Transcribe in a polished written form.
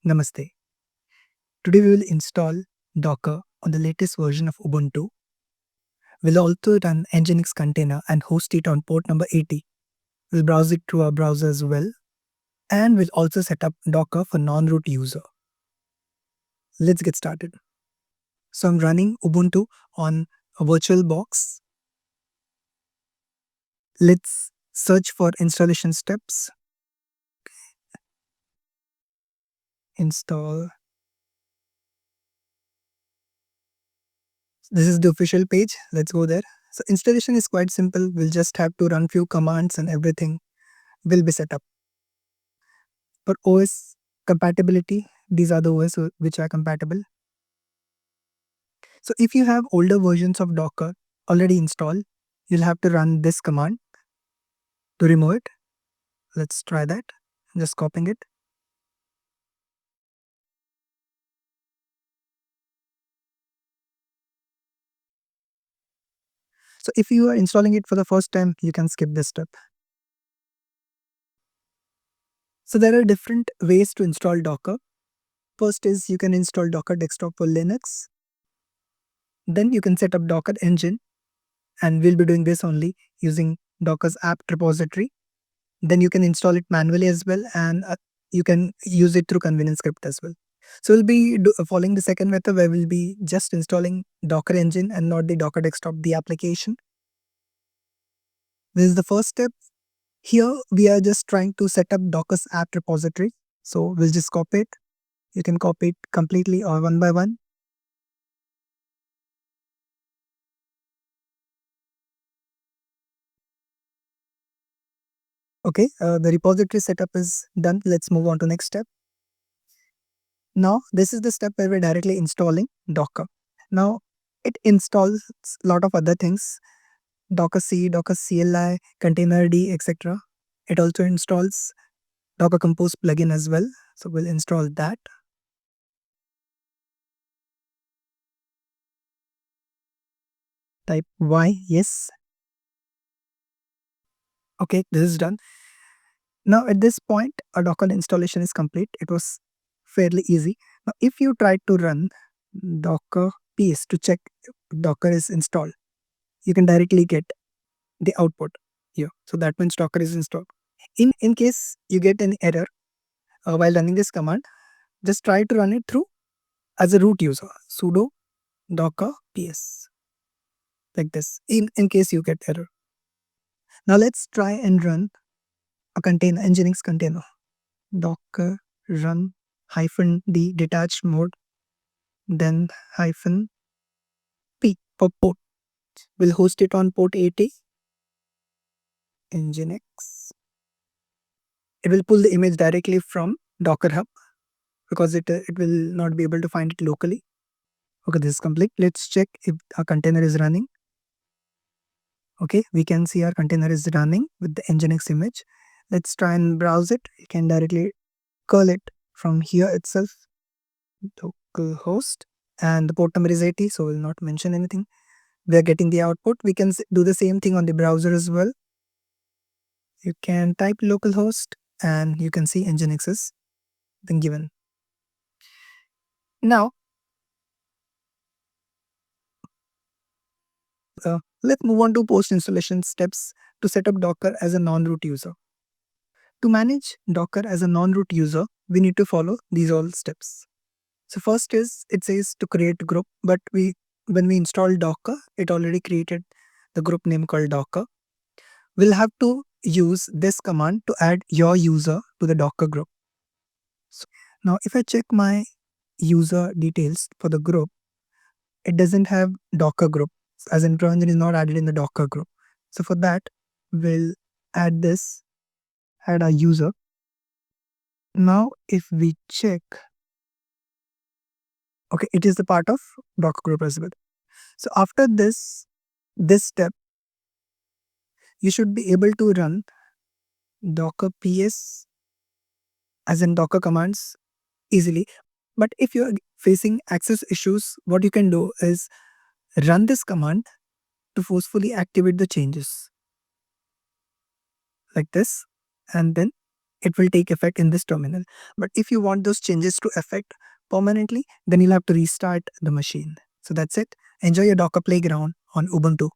Namaste. Today we will install Docker on the latest version of Ubuntu. We'll also run NGINX container and host it on port number 80. We'll browse it through our browser as well. And we'll also set up Docker for non-root user. Let's get started. So I'm running Ubuntu on a virtual box. Let's search for installation steps. Install. This is the official page. Let's go there. So installation is quite simple. We'll just have to run few commands and everything will be set up. For OS compatibility, these are the OS which are compatible. So if you have older versions of Docker already installed, you'll have to run this command to remove it. Let's try that. Just copying it. So if you are installing it for the first time, you can skip this step. So there are different ways to install Docker. First is you can install Docker Desktop for Linux. Then you can set up Docker engine, and we'll be doing this only using Docker's apt repository. Then you can install it manually as well, and you can use it through convenience script as well. So we'll be following the second method where we'll be just installing Docker engine and not the Docker Desktop, the application. This is the first step. Here we are just trying to set up Docker's apt repository. So we'll just copy it. You can copy it completely or one by one. Okay, the repository setup is done. Let's move on to next step. Now this is the step where we're directly installing Docker. Now it installs a lot of other things: Docker C, Docker CLI, containerd, etc. It also installs Docker Compose plugin as well. So we'll install that. Type Y, yes. Okay, this is done. Now at this point, our Docker installation is complete. It was fairly easy. Now if you try to run Docker ps to check if Docker is installed, you can directly get the output here. So that means Docker is installed. In case you get an error while running this command, just try to run it through as a root user, sudo docker ps, like this, in case you get error. Now let's try and run a container, NGINX container. Docker run -d detached mode, then -p for port. We'll host it on port 80. NGINX. It will pull the image directly from Docker Hub because it will not be able to find it locally. Okay, this is complete. Let's check if our container is running. Okay, we can see our container is running with the NGINX image. Let's try and browse it. You can directly curl it from here itself. Localhost, and the port number is 80, so we'll not mention anything. We are getting the output. We can do the same thing on the browser as well. You can type localhost and you can see NGINX is then given. Now, let's move on to post-installation steps to set up Docker as a non-root user. To manage Docker as a non-root user, we need to follow these all steps. So first is, it says to create a group, but when we install Docker, it already created the group name called Docker. We'll have to use this command to add your user to the Docker group. So now if I check my user details for the group, it doesn't have Docker group, as in Trojan is not added in the Docker group. So for that, we'll add this, add our user. Now if we check, okay, it is the part of Docker group as well. So after this step, you should be able to run Docker ps as in Docker commands easily. But if you're facing access issues, what you can do is run this command to forcefully activate the changes like this, and then it will take effect in this terminal. But if you want those changes to affect permanently, then you'll have to restart the machine. So that's it. Enjoy your Docker playground on Ubuntu